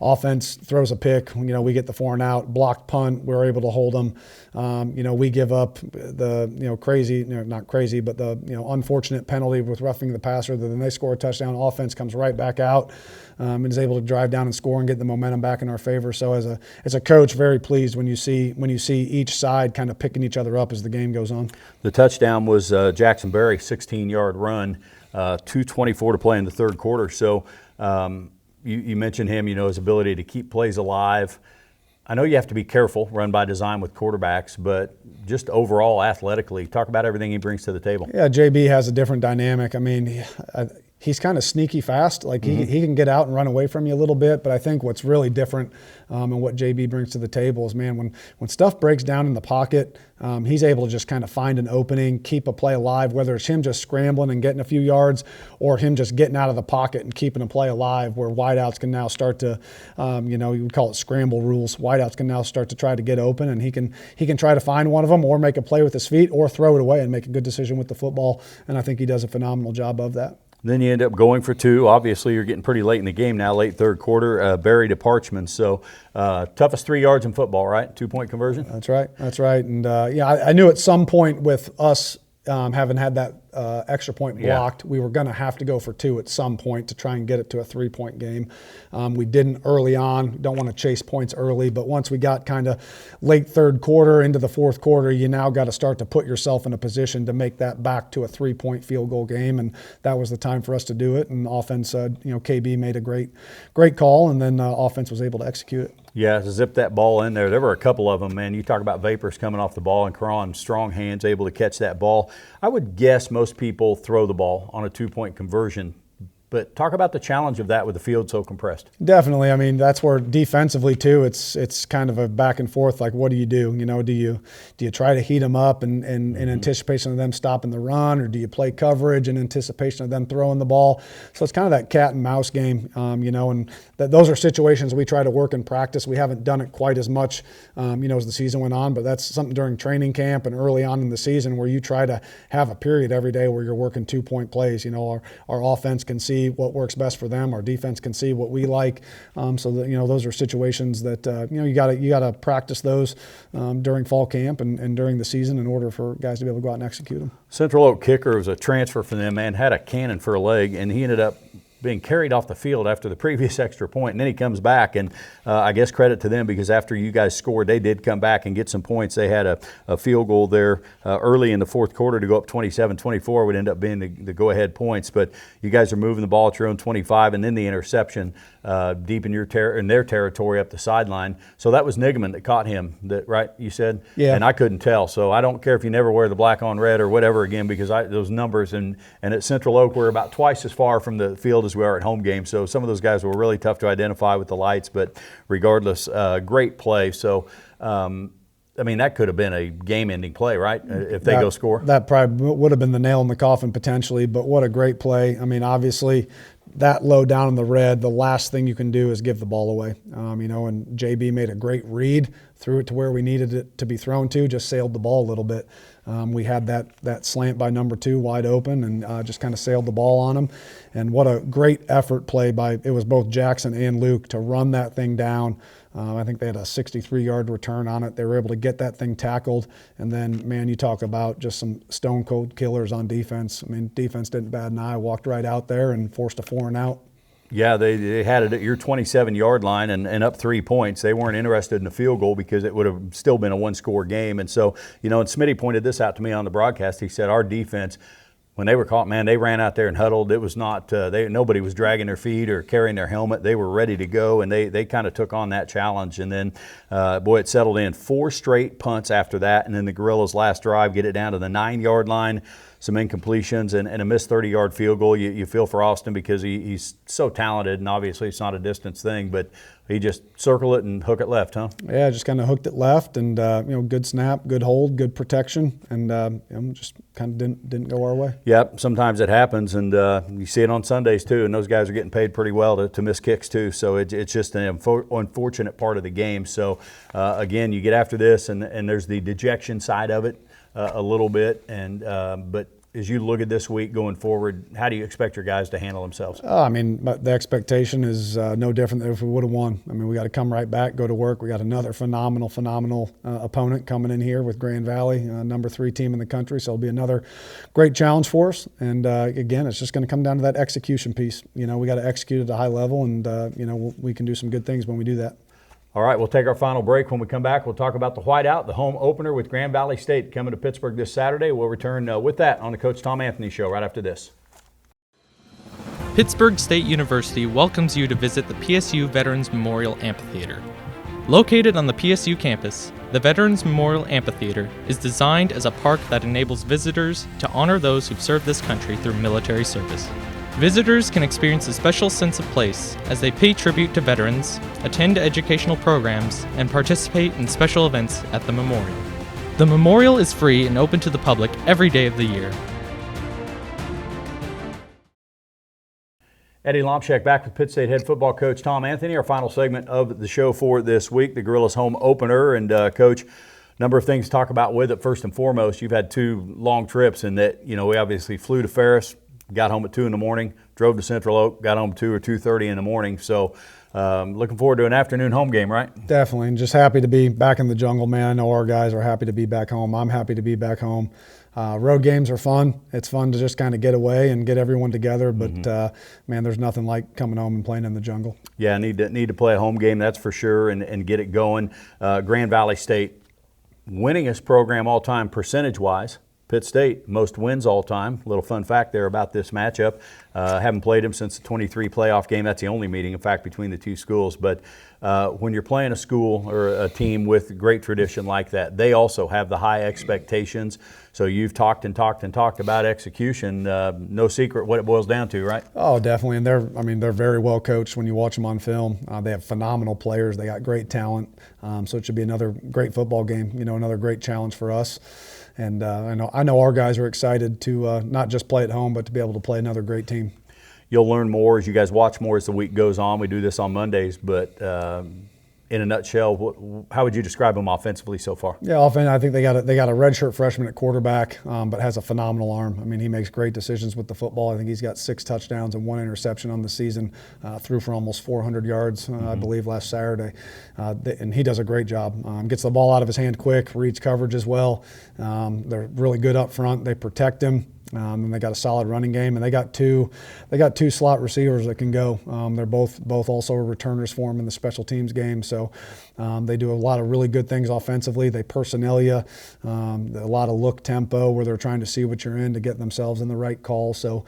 Offense throws a pick, we get the 4 and out, blocked punt, we're able to hold them. We give up the not crazy, but the unfortunate penalty with roughing the passer. Then they score a touchdown. Offense comes right back out and is able to drive down and score and get the momentum back in our favor. So as a coach, very pleased when you see each side kind of picking each other up as the game goes on. The touchdown was Jackson Berry, 16-yard run, 2:24 to play in the third quarter. So. You mentioned him, his ability to keep plays alive. I know you have to be careful, run by design with quarterbacks, but just overall athletically, talk about everything he brings to the table. Yeah, JB has a different dynamic. I mean, he's kind of sneaky fast. Like, he can get out and run away from you a little bit, but I think what's really different and what JB brings to the table is, man, when stuff breaks down in the pocket, he's able to just kind of find an opening, keep a play alive, whether it's him just scrambling and getting a few yards or him just getting out of the pocket and keeping a play alive, where wideouts can now start to, you would call it scramble rules. Wideouts can now start to try to get open, and he can try to find one of them or make a play with his feet or throw it away and make a good decision with the football, and I think he does a phenomenal job of that. Then you end up going for 2. Obviously, you're getting pretty late in the game now, late third quarter, Berry to Parchman. So toughest 3 yards in football, right? 2-point conversion? That's right. And, I knew at some point with us having had that extra point blocked, we were going to have to go for 2 at some point to try and get it to a 3-point game. We didn't early on. Don't want to chase points early, but once we got kind of late third quarter into the fourth quarter, you now got to start to put yourself in a position to make that back to a 3-point field goal game, and that was the time for us to do it. And offense, KB made a great call, and then offense was able to execute it. Yeah, to zip that ball in there. There were a couple of them, man. You talk about vapors coming off the ball, and Cron, strong hands, able to catch that ball. I would guess most people throw the ball on a 2-point conversion But talk about the challenge of that with the field so compressed. Definitely. I mean, that's where defensively too, it's kind of a back and forth. Like, what do you do? You know, do you try to heat them up in anticipation of them stopping the run, or do you play coverage in anticipation of them throwing the ball? So it's kind of that cat and mouse game, you know, and those are situations we try to work in practice. We haven't done it quite as much, you know, as the season went on, but that's something during training camp and early on in the season where you try to have a period every day where you're working 2-point plays. You know, our offense can see what works best for them. Our defense can see what we like. So that, you know, those are situations that you know, you gotta practice those during fall camp and during the season in order for guys to be able to go out and execute them. Central Oak kicker was a transfer for them, man, had a cannon for a leg, and he ended up being carried off the field after the previous extra point, and then he comes back, and I guess credit to them, because after you guys scored, they did come back and get some points. They had a field goal there early in the fourth quarter to go up 27-24, would end up being the go-ahead points, but you guys are moving the ball at your own 25, and then the interception deep in their territory up the sideline. So that was Niggemann that caught him, right, you said? Yeah. And I couldn't tell, so I don't care if you never wear the black on red or whatever again, because those numbers, and at Central Oak, we're about twice as far from the field as we are at home games, so some of those guys were really tough to identify with the lights, but regardless, great play. So, I mean, that could have been a game-ending play, right, if they go score? That probably would have been the nail in the coffin potentially, but what a great play. I mean, obviously, that low down in the red, the last thing you can do is give the ball away. You know, and JB made a great read, threw it to where we needed it to be thrown to, just sailed the ball a little bit. We had that slant by number 2 wide open, and just kind of sailed the ball on him. And what a great effort play it was both Jackson and Luke to run that thing down. I think they had a 63-yard return on it. They were able to get that thing tackled. And then, man, you talk about just some stone-cold killers on defense. I mean, defense didn't bat an eye, walked right out there and forced a 4-and-out. Yeah, they had it at your 27-yard line and up 3 points. They weren't interested in a field goal because it would have still been a one-score game. And so, you know, and Smitty pointed this out to me on the broadcast. He said our defense, when they were caught, man, they ran out there and huddled. It was not nobody was dragging their feet or carrying their helmet. They were ready to go, and they kind of took on that challenge. And then, boy, it settled in. 4 straight punts after that, and then the Gorillas' last drive get it down to the 9-yard line. Some incompletions and a missed 30-yard field goal. You feel for Austin because he's so talented, and obviously it's not a distance thing, but he just circle it and hook it left, huh? Yeah, just kind of hooked it left, and you know, good snap, good hold, good protection, and you know, just kind of didn't go our way. Yep, sometimes it happens, and you see it on Sundays too, and those guys are getting paid pretty well to miss kicks too, so it's just an unfortunate part of the game. So again, you get after this, and there's the dejection side of it a little bit, and but as you look at this week going forward, how do you expect your guys to handle themselves? I mean, the expectation is no different than if we would have won. I mean, we got to come right back, go to work. We got another phenomenal opponent coming in here with Grand Valley, number 3 team in the country. So it'll be another great challenge for us. And again, it's just going to come down to that execution piece. You know, we got to execute at a high level, and you know, we can do some good things when we do that. All right, we'll take our final break. When we come back, we'll talk about the whiteout, the home opener with Grand Valley State coming to Pittsburgh this Saturday. We'll return with that on the Coach Tom Anthony Show right after this. Pittsburgh State University welcomes you to visit the PSU Veterans Memorial Amphitheater. Located on the PSU campus, the Veterans Memorial Amphitheater is designed as a park that enables visitors to honor those who've served this country through military service. Visitors can experience a special sense of place as they pay tribute to veterans, attend educational programs, and participate in special events at the memorial. The memorial is free and open to the public every day of the year. Eddie Lomshek back with Pitt State head football coach Tom Anthony. Our final segment of the show for this week, the Gorillas home opener. And Coach, number of things to talk about with it. First and foremost, you've had 2 long trips, and that, you know, we obviously flew to Ferris, got home at 2 in the morning, drove to Central Oak, got home at 2 or 2:30 in the morning. So looking forward to an afternoon home game, right? Definitely, and just happy to be back in the jungle, man. I know our guys are happy to be back home. I'm happy to be back home. Road games are fun. It's fun to just kind of get away and get everyone together, but man, there's nothing like coming home and playing in the jungle. Yeah, need to play a home game, that's for sure, and get it going. Grand Valley State, winningest program all time percentage-wise. Pitt State, most wins all time. A little fun fact there about this matchup. Haven't played them since the 23 playoff game. That's the only meeting, in fact, between the two schools. But when you're playing a school or a team with great tradition like that, they also have the high expectations. So you've talked about execution. No secret what it boils down to, right? Oh, definitely. And they're very well coached when you watch them on film. They have phenomenal players. They got great talent. So it should be another great football game. Another great challenge for us. And I know our guys are excited to not just play at home, but to be able to play another great team. You'll learn more as you guys watch more as the week goes on. We do this on Mondays, but in a nutshell, how would you describe them offensively so far? Yeah, I think they got a redshirt freshman at quarterback, but has a phenomenal arm. I mean, he makes great decisions with the football. I think he's got 6 touchdowns and 1 interception on the season. Threw for almost 400 yards, I believe, last Saturday. And he does a great job. Gets the ball out of his hand quick, reads coverage as well. They're really good up front. They protect him. And they got a solid running game, and they got two slot receivers that can go. They're both also returners for them in the special teams game. So they do a lot of really good things offensively. They personnel you, a lot of look tempo where they're trying to see what you're in to get themselves in the right call. So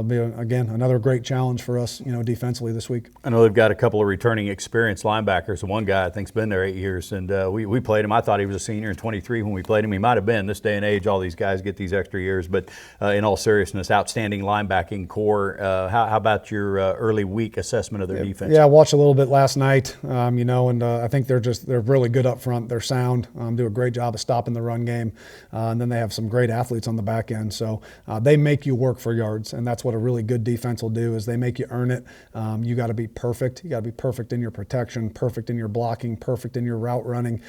be again another great challenge for us, defensively this week. I know they've got a couple of returning experienced linebackers. One guy I think's been there 8 years, and we played him. I thought he was a senior in 23 when we played him. He might have been. This day and age, all these guys get these extra years, but. In all seriousness, outstanding linebacking core. How about your early week assessment of their defense? Yeah, I watched a little bit last night, and I think they're really good up front. They're sound, do a great job of stopping the run game, and then they have some great athletes on the back end. So they make you work for yards, and that's what a really good defense will do is they make you earn it. You got to be perfect. You got to be perfect in your protection, perfect in your blocking, perfect in your route running,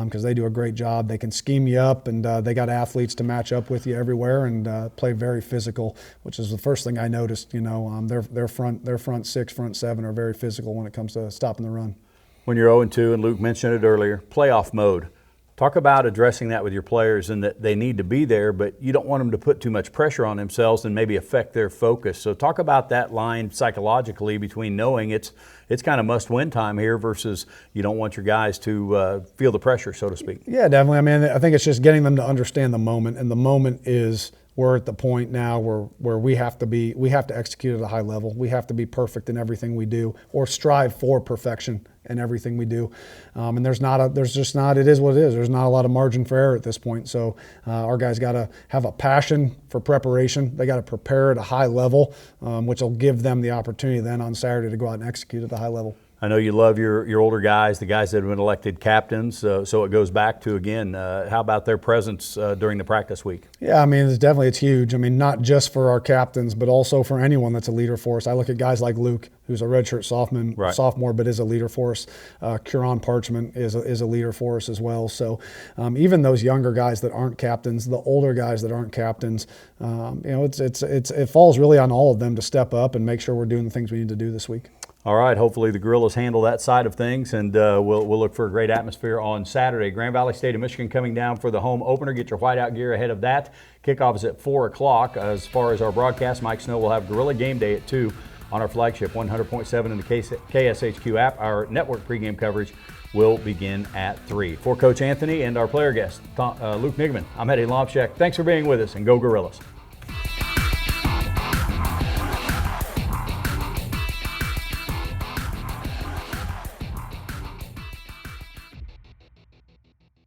because they do a great job. They can scheme you up, and they got athletes to match up with you everywhere and play very physical, which is the first thing I noticed. Their front 6, front 7 are very physical when it comes to stopping the run. When you're 0-2, and Luke mentioned it earlier, playoff mode. Talk about addressing that with your players and that they need to be there, but you don't want them to put too much pressure on themselves and maybe affect their focus. So talk about that line psychologically between knowing it's kind of must-win time here versus you don't want your guys to feel the pressure, so to speak. Yeah, definitely. I mean, I think it's just getting them to understand the moment, and the moment is we're at the point now where we have to execute at a high level. We have to be perfect in everything we do, or strive for perfection in everything we do. And it is what it is. There's not a lot of margin for error at this point. So our guys got to have a passion for preparation. They got to prepare at a high level, which will give them the opportunity then on Saturday to go out and execute at a high level. I know you love your older guys, the guys that have been elected captains, so it goes back to, again, how about their presence during the practice week? Yeah, I mean, it's huge. I mean, not just for our captains, but also for anyone that's a leader for us. I look at guys like Luke, who's a redshirt sophomore, but is a leader for us. Kieran Parchment is a leader for us as well. So even those younger guys that aren't captains, the older guys that aren't captains, it falls really on all of them to step up and make sure we're doing the things we need to do this week. All right, hopefully the Gorillas handle that side of things, and we'll look for a great atmosphere on Saturday. Grand Valley State of Michigan coming down for the home opener. Get your whiteout gear ahead of that. Kickoff is at 4 o'clock. As far as our broadcast, Mike Snow will have Gorilla Game Day at 2 on our flagship 100.7 in the KSHQ app. Our network pregame coverage will begin at 3. For Coach Anthony and our player guest, Luke Niggemann, I'm Eddie Lomshek. Thanks for being with us, and go Gorillas.